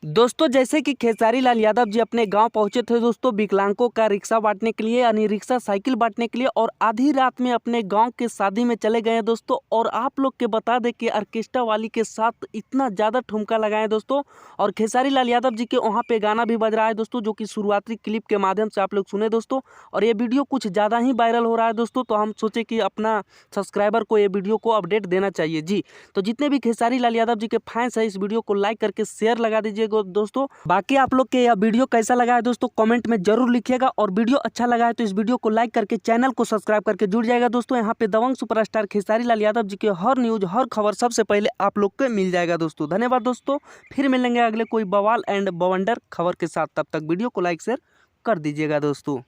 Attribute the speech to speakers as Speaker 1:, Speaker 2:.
Speaker 1: दोस्तों जैसे कि खेसारी लाल यादव जी अपने गांव पहुंचे थे दोस्तों विकलांगों का रिक्शा बांटने के लिए यानी रिक्शा साइकिल बांटने के लिए, और आधी रात में अपने गांव के शादी में चले गए दोस्तों। और आप लोग के बता दें कि ऑर्केस्ट्रा वाली के साथ इतना ज़्यादा ठुमका लगाए दोस्तों, और खेसारी लाल यादव जी के वहाँ पे गाना भी बज रहा है दोस्तों, जो कि शुरुआती क्लिप के माध्यम से आप लोग सुने दोस्तों। और ये वीडियो कुछ ज़्यादा ही वायरल हो रहा है दोस्तों, तो हम सोचे कि अपना सब्सक्राइबर को ये वीडियो को अपडेट देना चाहिए जी। तो जितने भी खेसारी लाल यादव जी के फैंस हैं इस वीडियो को लाइक करके शेयर लगा दीजिएगा दोस्तों। बाकी आप लोग के यह वीडियो कैसा लगा है दोस्तों कमेंट में जरूर लिखिएगा, और वीडियो अच्छा लगा है तो इस वीडियो को लाइक करके चैनल को सब्सक्राइब करके जुड़ जाएगा दोस्तों। यहाँ पे दबंग सुपरस्टार खेसारी लाल यादव जी के हर न्यूज हर खबर सबसे पहले आप लोग को मिल जाएगा दोस्तों। धन्यवाद दोस्तों, फिर मिलेंगे अगले कोई बवाल एंड बवंडर खबर के साथ। तब तक वीडियो को लाइक शेयर कर दीजिएगा दोस्तों।